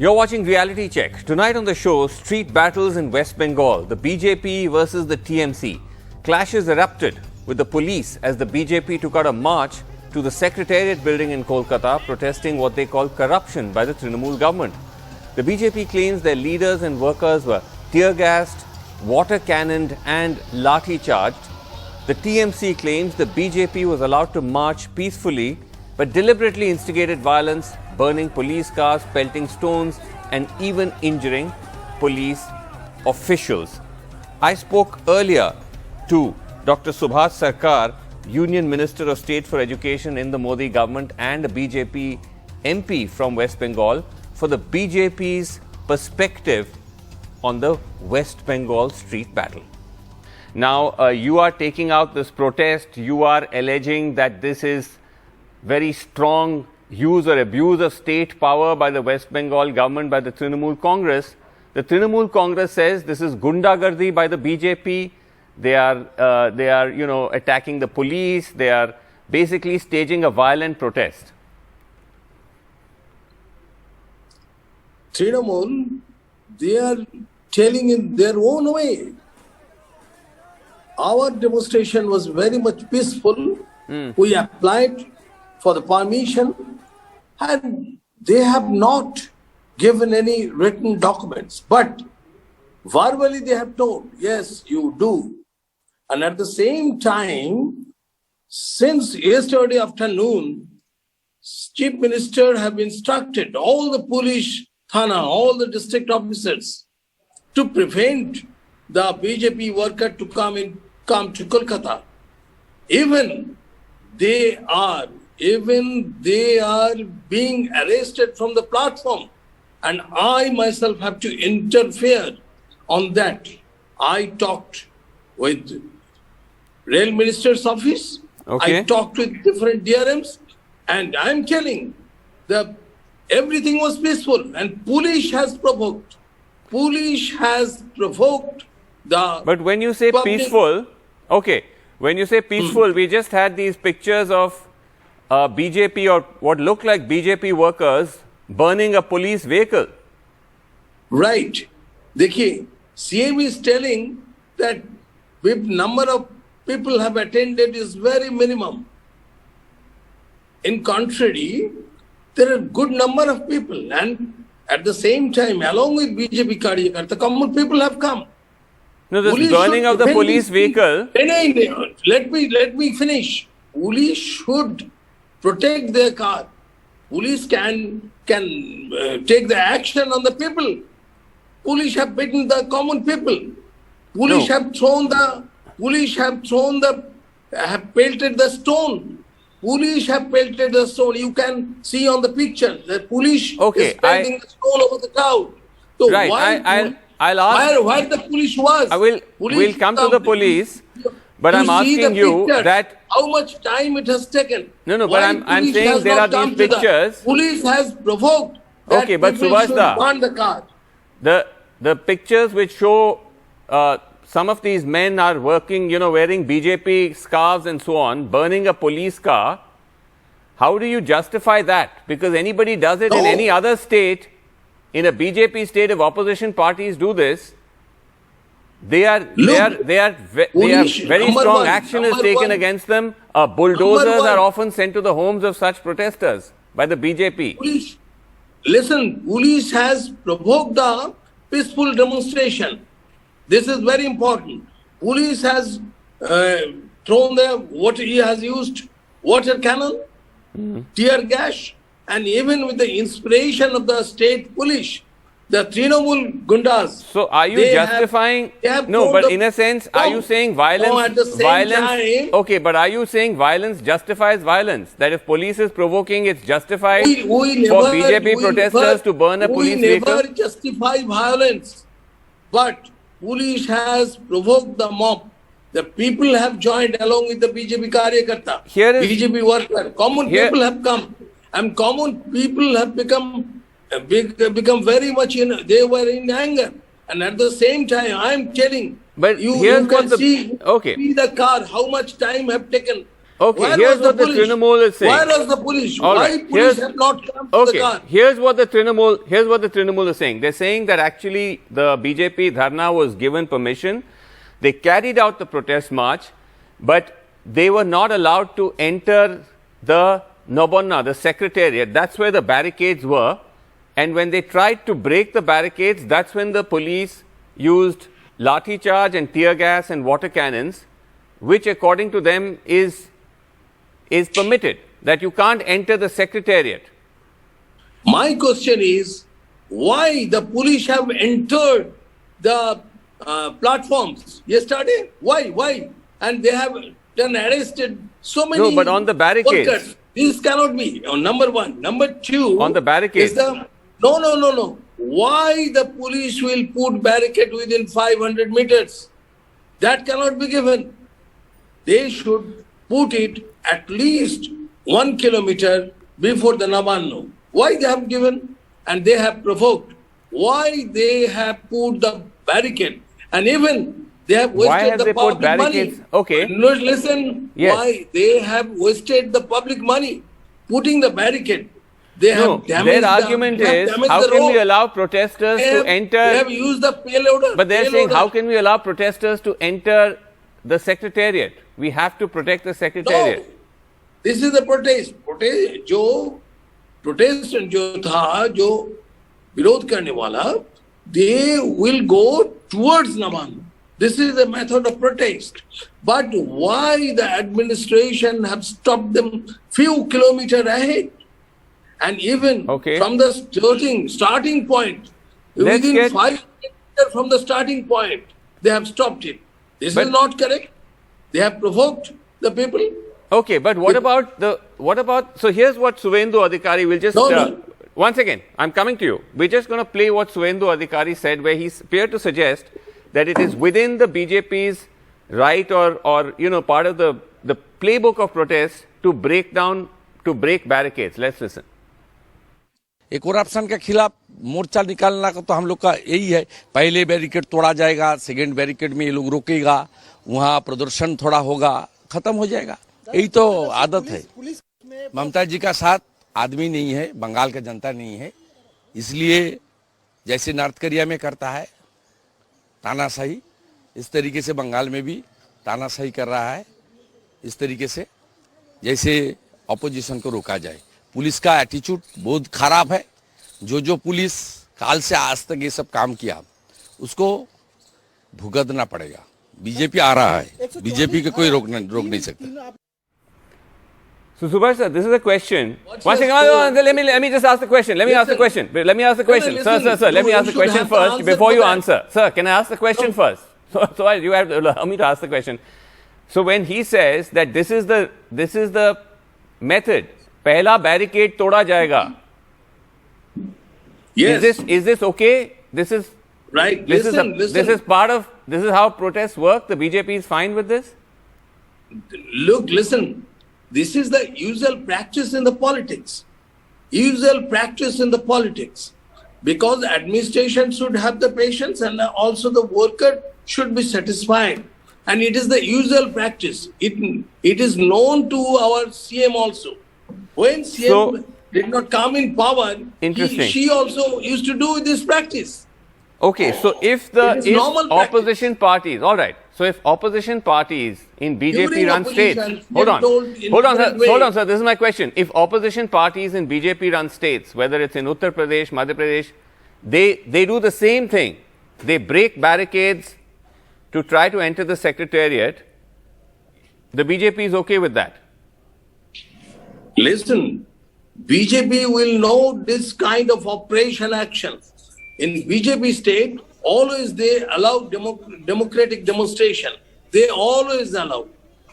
You're watching Reality Check. Tonight on the show, street battles in West Bengal, the BJP versus the TMC. Clashes erupted with the police as the BJP took out a march to the secretariat building in Kolkata, protesting what they call corruption by the Trinamool government. The BJP claims their leaders and workers were tear-gassed, water-cannoned and lathi-charged. The TMC claims the BJP was allowed to march peacefully but deliberately instigated violence, burning police cars, pelting stones and even injuring police officials. I spoke earlier to Dr. Subhash Sarkar, Union Minister of State for Education in the Modi government and a BJP MP from West Bengal, for the BJP's perspective on the West Bengal street battle. Now, you are taking out this protest. You are alleging that this is very strong use or abuse of state power by the West Bengal government, by the Trinamool Congress. The Trinamool Congress says this is gundagardi by the BJP. They are, attacking the police. They are basically staging a violent protest. Trinamool, they are telling in their own way. Our demonstration was very much peaceful. We applied for the permission and they have not given any written documents. But verbally they have told, yes, you do. And at the same time, since yesterday afternoon, Chief Minister have instructed all the police thana, all the district officers to prevent the BJP worker to come to Kolkata. Even they are being arrested from the platform. And I myself have to interfere on that. I talked with Rail Minister's office. Okay. I talked with different DRMs. And I'm telling that everything was peaceful and police has provoked. Police has provoked the... But when you say peaceful, okay, when you say peaceful, we just had these pictures of BJP or what looked like BJP workers burning a police vehicle. Right. Dekhiye, CM is telling that the number of people have attended is very minimum. In contrary, there are good number of people and at the same time, along with BJP Karyakarta, common people have come. No, this burning of the police vehicle. Let me finish. Police should protect their car. Police can take the action on the people. Police have beaten the common people. Police have pelted the stone. Police have pelted the stone. You can see on the picture that police is pelting the stone over the crowd. So right, I'll ask where the police was. We'll come to the police. But I'm asking you that how much time it has taken. No, but I'm saying there are these pictures. Police has provoked. Okay, but Subhashda, burn the car. The pictures which show some of these men are working, wearing BJP scarves and so on, burning a police car. How do you justify that? Because anybody does it in any other state, in a BJP state, if opposition parties do this, they are very strong action is taken against them. Bulldozers are often sent to the homes of such protesters by the BJP. Police has provoked the peaceful demonstration. This is very important. Police has thrown he has used water cannon, tear gas, and even with the inspiration of the state police, the Trinamool Gundas. So are you justifying? No, but in a sense, are you saying violence? Okay, but are you saying violence justifies violence? That if police is provoking, it's justified for BJP protesters to burn a police vehicle? We never justify violence. But police has provoked the mob. The people have joined along with the BJP Karyakarta, BJP worker. Common people have come. And common people have become very much they were in anger. And at the same time, I am telling, but you can see the car, how much time have taken. Okay, Where here's was what the Trinamool is saying. Where was the police? All Why right, police have not come to the car? Here's what the Trinamool is saying. They're saying that actually the BJP Dharna was given permission. They carried out the protest march, but they were not allowed to enter the Nabanna, the secretariat. That's where the barricades were. And when they tried to break the barricades, that's when the police used lathi-charged and tear gas and water cannons, which according to them is permitted, that you can't enter the secretariat. My question is, why the police have entered the platforms yesterday? Why? And they have done arrested so many. No, but on the barricades. Workers. This cannot be. Number one. Number two. On the barricades. No. Why the police will put barricade within 500 meters? That cannot be given. They should put it at least 1 kilometer before the Nabanna. Why they have given and they have provoked? Why they have put the barricade? And even they have wasted the public money. Okay. Listen, yes. Why they have wasted the public money putting the barricade? They have damaged their argument is, how can we allow protesters to enter? They have used the payloader. But they're saying, how can we allow protesters to enter the secretariat? We have to protect the secretariat. No, this is the protest. Protest and जो विरोध करने वाला, they will go towards Nabanna. This is the method of protest. But why the administration have stopped them few kilometers ahead? And even from the starting point, within 5 meters from the starting point, they have stopped it. This is not correct. They have provoked the people. Okay, but what about, so here's what Suvendu Adhikari will just, once again, I'm coming to you. We're just going to play what Suvendu Adhikari said, where he appeared to suggest that it is within the BJP's right or part of the playbook of protest to break barricades. Let's listen. Corruption के खिलाफ मोर्चा निकालना का तो हम लोग का यही है। पहले बैरिकेड तोड़ा जाएगा, सेकंड बैरिकेड में ये लोग रोकेगा, वहाँ प्रदर्शन थोड़ा होगा, खत्म हो जाएगा। यही तो आदत है। ममता जी का साथ आदमी नहीं है, बंगाल का जनता नहीं है, इसलिए जैसे नॉर्थ कोरिया में करता है तानाशाही, इस तरीके से बंगाल में भी तानाशाही कर रहा है। इस तरीके से जैसे ऑपोजिशन को रोका जाए। पुलिस का एटीट्यूड बहुत खराब है। जो पुलिस काल से आज तक ये सब काम किया, उसको भुगतना पड़ेगा। बीजेपी आ रहा है, बीजेपी को कोई रोक नहीं सकता। So Subhash sir, this is a question. One second, let me just ask the question. Let me ask the question. Sir, let me ask the question first before you answer. Sir, can I ask the question first? So you have to allow me to ask the question. So when he says that this is the method, पहला barricade तोड़ा जाएगा. Yes. Is this okay? This is right. This is how protests work. The BJP is fine with this. Listen. This is the usual practice in the politics. Because the administration should have the patience and also the worker should be satisfied. And it is the usual practice. It is known to our CM also. When CM did not come in power, she also used to do this practice. Okay, so if opposition parties, all right. So if opposition parties in BJP run states, hold on, sir. This is my question. If opposition parties in BJP run states, whether it's in Uttar Pradesh, Madhya Pradesh, they do the same thing. They break barricades to try to enter the secretariat. The BJP is okay with that. Listen, BJP will know this kind of operation action. In BJP state, always they allow democratic demonstration. They always allow.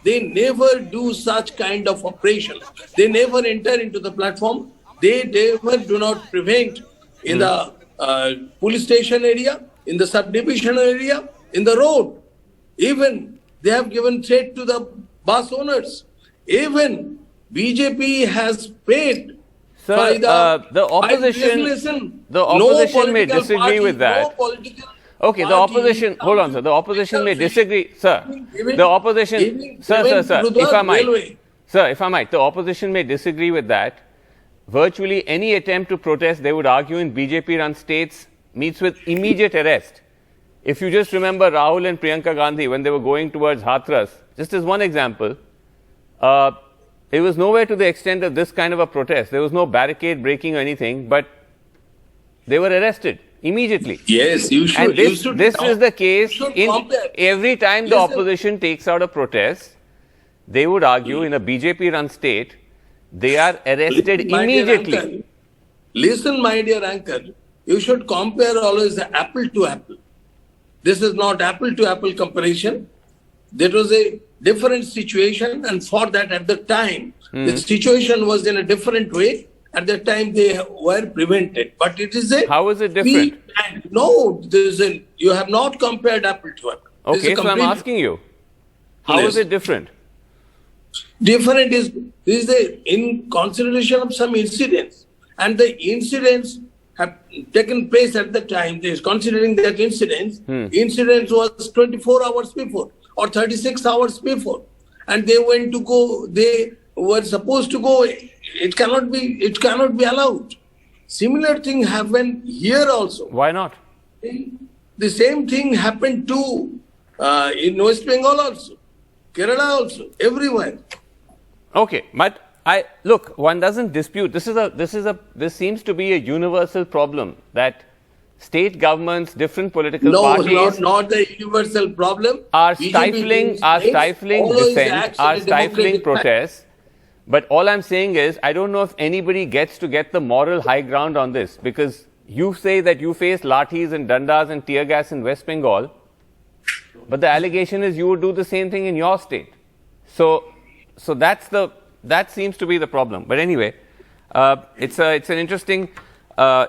They never do such kind of operation. They never enter into the platform. They never do not prevent in the police station area, in the subdivision area, in the road. Even they have given threat to the bus owners. Even BJP has paid. Sir, the opposition may disagree with that. Okay, the opposition, hold on, sir. The opposition may disagree, sir. The opposition, sir, if I might. Sir, if I might, the opposition may disagree with that. Virtually any attempt to protest, they would argue, in BJP-run states meets with immediate arrest. If you just remember Rahul and Priyanka Gandhi when they were going towards Hathras, just as one example, it was nowhere to the extent of this kind of a protest. There was no barricade breaking or anything, but they were arrested immediately. Yes, you should. And this is the case in every time the Listen. opposition takes out a protest, they would argue in a BJP-run state, they are arrested immediately. Listen, my dear anchor, you should compare always the apple to apple. This is not apple to apple comparison. That was a different situation, and for that at the time, the situation was in a different way. At that time, they were prevented. But it is a... How is it different? No, you have not compared apple to apple. Okay, so I'm asking you, how is it different? Different is in consideration of some incidents, and the incidents have taken place at the time. They considering that incidents was 24 hours before or 36 hours before, and they went to go. They were supposed to go. It cannot be allowed. Similar thing happened here also. Why not? The same thing happened to in West Bengal also, Kerala also, everywhere. Okay, but look, one doesn't dispute. This seems to be a universal problem that state governments, different political parties, not the universal problem, are stifling dissent, are stifling protests. But all I'm saying is, I don't know if anybody gets to get the moral high ground on this, because you say that you faced lathis and dandas and tear gas in West Bengal, but the allegation is you would do the same thing in your state. So that seems to be the problem. But anyway, it's an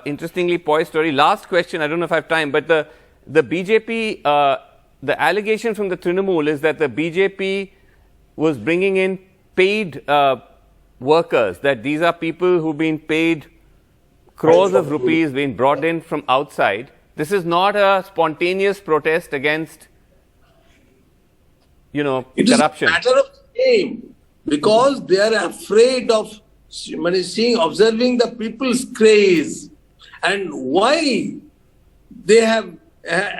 interestingly poised story. Last question, I don't know if I have time, but the BJP, the allegation from the Trinamool is that the BJP was bringing in paid workers, that these are people who've been paid crores of rupees, being brought in from outside. This is not a spontaneous protest against, corruption. It is a matter of shame, because they are afraid of observing the people's craze, and why they have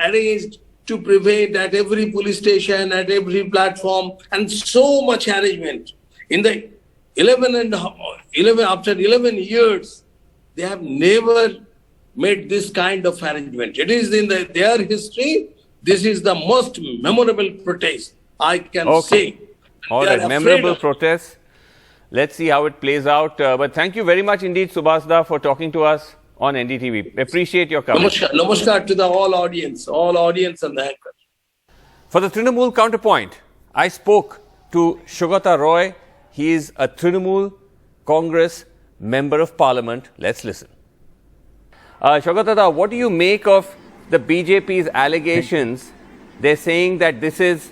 arranged to prevent at every police station, at every platform, and so much arrangement. In the 11 years, they have never made this kind of arrangement. It is in their history. This is the most memorable protest I can say. All right, memorable protest. Let's see how it plays out. But thank you very much indeed, Subhasda, for talking to us on NDTV. Appreciate your coverage. Namaskar to the all audience and the anchor. For the Trinamool counterpoint, I spoke to Saugata Roy. He is a Trinamool Congress Member of Parliament. Let's listen. Saugata, what do you make of the BJP's allegations? They're saying that this is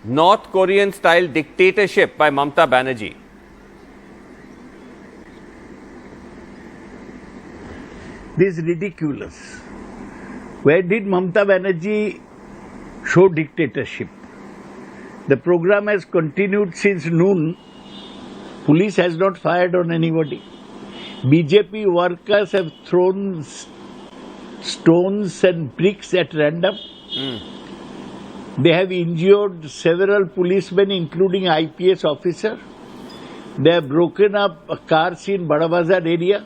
North Korean style dictatorship by Mamata Banerjee. This is ridiculous. Where did Mamata Banerjee show dictatorship? The program has continued since noon. Police has not fired on anybody. BJP workers have thrown stones and bricks at random. They have injured several policemen, including IPS officer. They have broken up cars in Badabazar area.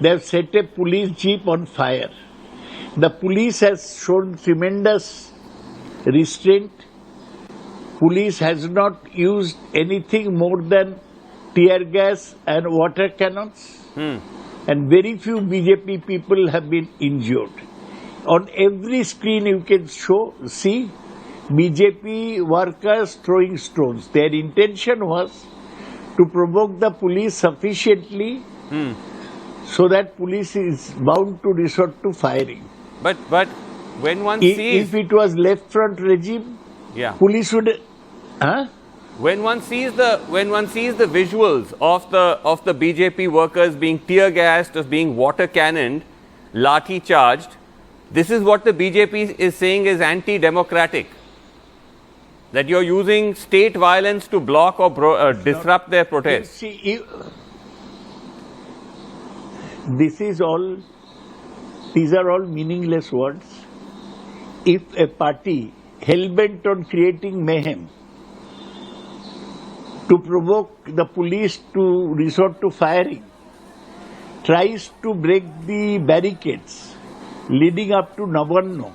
They have set a police jeep on fire. The police has shown tremendous restraint. Police has not used anything more than tear gas and water cannons. And very few BJP people have been injured. On every screen you can see BJP workers throwing stones. Their intention was to provoke the police sufficiently so that police is bound to resort to firing. But when one sees... If it was left front regime, police would... When one sees the visuals of the BJP workers being tear gassed, of being water cannoned, lathi-charged, this is what the BJP is saying is anti-democratic. That you're using state violence to block or disrupt their protest. See, these are all meaningless words. If a party hell-bent on creating mayhem to provoke the police to resort to firing, tries to break the barricades leading up to Nabanna,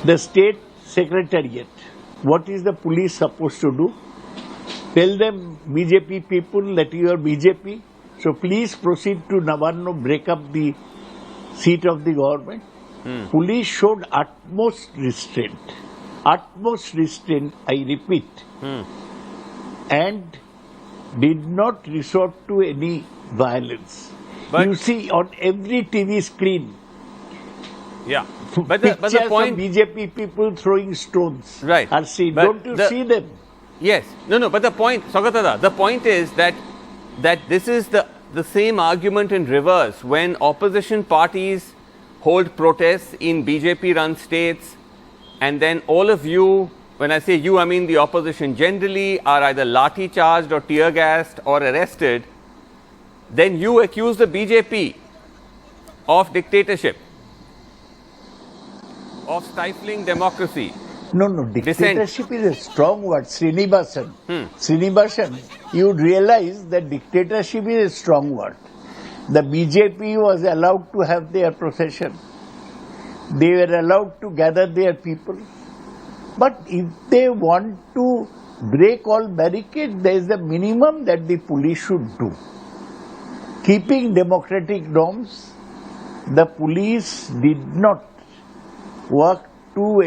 the state secretariat, what is the police supposed to do? Tell them, BJP people, that you are BJP, so please proceed to Nabanna, break up the seat of the government. Police showed utmost restraint, I repeat, and did not resort to any violence. But you see on every TV screen, yeah, but the point of BJP people throwing stones, right, are seen. but Don't you see them? Yes, no, but the point, sKolkata, the point is that this is the same argument in reverse when opposition parties hold protests in BJP-run states, and then all of you, when I say you, I mean the opposition generally, are either lathi-charged or tear-gassed or arrested. Then you accuse the BJP of dictatorship, of stifling democracy. No, dictatorship is a strong word. Srinivasan, you would realize that dictatorship is a strong word. The BJP was allowed to have their procession. They were allowed to gather their people. But if they want to break all barricades, there is the minimum that the police should do. Keeping democratic norms, the police did not work to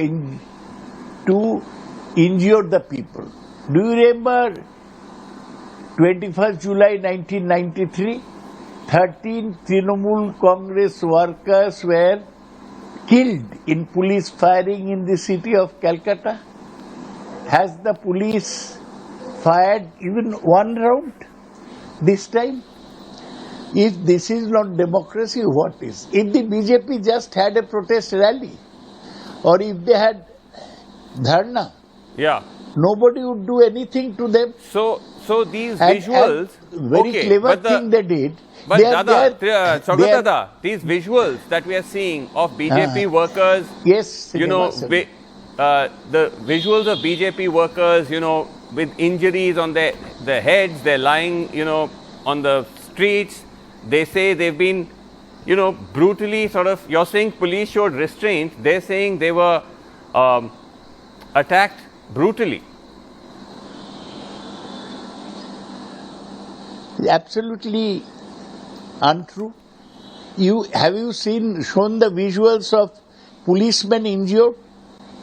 injure the people. Do you remember 21st July 1993? 13 Trinamool Congress workers were killed in police firing in the city of Kolkata. Has the police fired even one round this time? If this is not democracy, what is? If the BJP just had a protest rally, or if they had dharna, Yeah. nobody would do anything to them. So these visuals, and very okay, clever but thing they did. But sKolkata, these visuals that we are seeing of BJP workers, yes, you know, the visuals of BJP workers, you know, with injuries on their heads, they're lying, you know, on the streets. They say they've been, you know, brutally sort of, you're saying police showed restraint. They're saying they were attacked brutally. Absolutely untrue. Have you shown the visuals of policemen injured?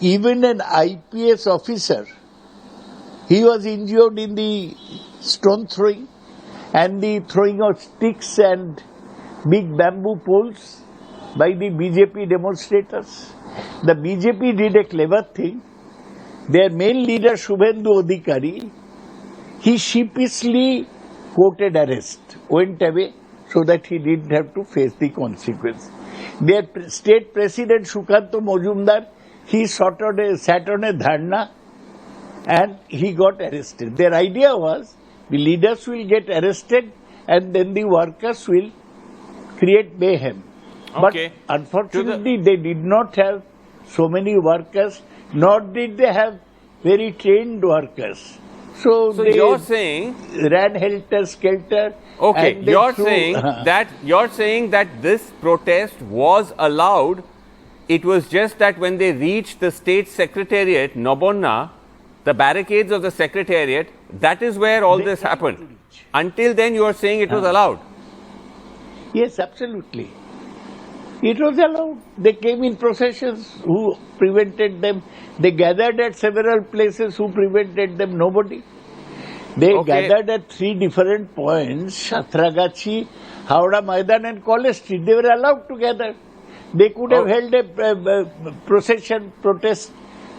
Even an IPS officer, he was injured in the stone throwing and the throwing of sticks and big bamboo poles by the BJP demonstrators. The BJP did a clever thing. Their main leader Suvendu Adhikari, he sheepishly quoted arrest, went away so that he didn't have to face the consequence. Their state president Shukanto Mojumdar, he sat on a dharna and he got arrested. Their idea was the leaders will get arrested and then the workers will create mayhem. Okay. But unfortunately they did not have so many workers, nor did they have very trained workers. So they you're saying ran helter-skelter. Okay, you're saying that this protest was allowed. It was just that when they reached the state secretariat, Nabanna, the barricades of the secretariat, that is where all this happened. Until then, you are saying it was allowed. Yes, absolutely. It was allowed. They came in processions. Who prevented them? They gathered at several places. Who prevented them? Nobody. They gathered at 3 different points, Shatragachi, Howrah Maidan and College Street. They were allowed to gather. They could have held a procession, protest,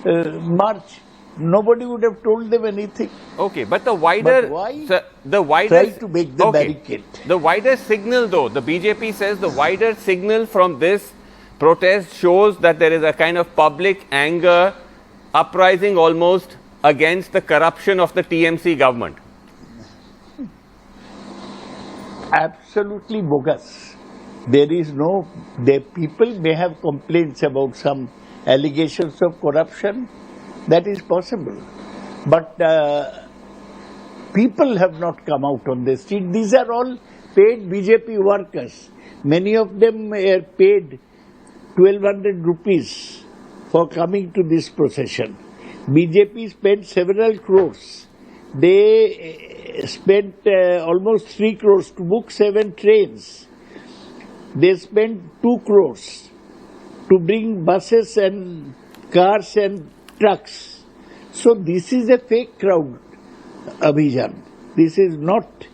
march. Nobody would have told them anything. Okay, but the wider... But why try to make the barricade? The wider signal though, the BJP says the wider signal from this protest shows that there is a kind of public anger uprising almost against the corruption of the TMC government. Absolutely bogus. There is no, the people may have complaints about some allegations of corruption. That is possible. But people have not come out on the street. These are all paid BJP workers. Many of them are paid 1,200 rupees for coming to this procession. BJP spent several crores. They spent almost 3 crores to book 7 trains. They spent 2 crores to bring buses and cars and trucks. So this is a fake crowd, Abhijan. This is not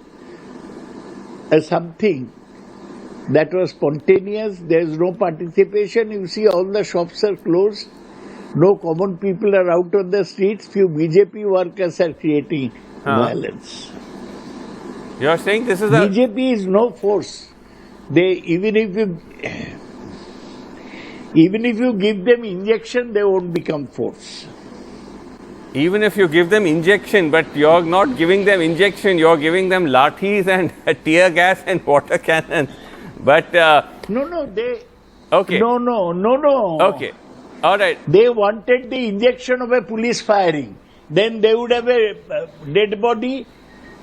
something that was spontaneous. There is no participation. You see, all the shops are closed. No common people are out on the streets. Few BJP workers are creating violence. You are saying this is a... BJP is no force. They even if you give them injection, they won't become force. Even if you give them injection, but you're not giving them injection, you're giving them lathis and tear gas and water cannons. But they. Okay. No. Okay. All right. They wanted the injection of a police firing. Then they would have a dead body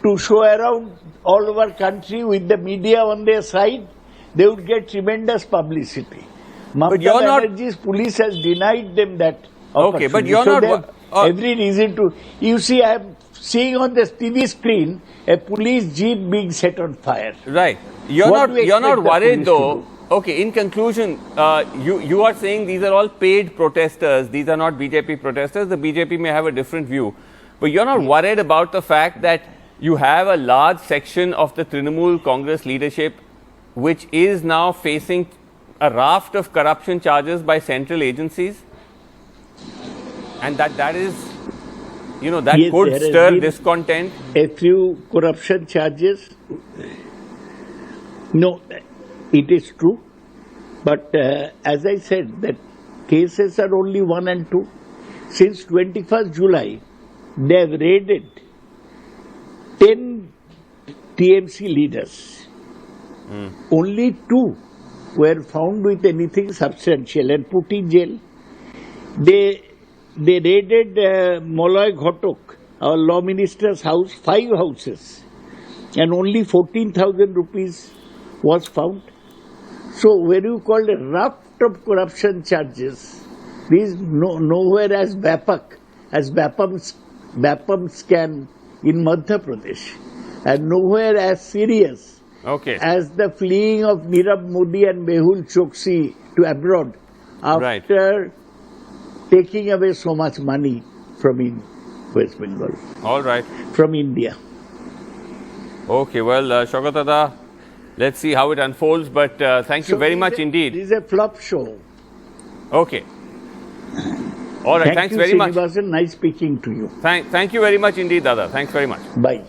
to show around all over country with the media on their side. They would get tremendous publicity. But you're not. Banerjee's police has denied them that. Okay, but you're so not. Every reason to. You see, I am seeing on the TV screen a police jeep being set on fire. Right. You're not worried though. Okay, in conclusion, you are saying these are all paid protesters. These are not BJP protesters. The BJP may have a different view. But you're not worried about the fact that you have a large section of the Trinamool Congress leadership which is now facing a raft of corruption charges by central agencies? And that is, that yes, could stir discontent. A few corruption charges. No, it is true. But as I said, that cases are only 1 and 2. Since 21st July, they have raided 10 TMC leaders. Only 2 were found with anything substantial and put in jail. They raided Moloy Ghotok, our law minister's house, 5 houses, and only 14,000 rupees was found. So where you call a raft of corruption charges, these nowhere as Bapam scam in Madhya Pradesh, and nowhere as serious as the fleeing of Nirav Modi and Mehul Choksi to abroad after taking away so much money from West Bengal. All right. From India. Okay, well, SKolkata, let's see how it unfolds, but thank you very much indeed. This is a flop show. Okay. All right, thanks very much. Nice speaking to you. Thank you very much indeed, Dada. Thanks very much. Bye.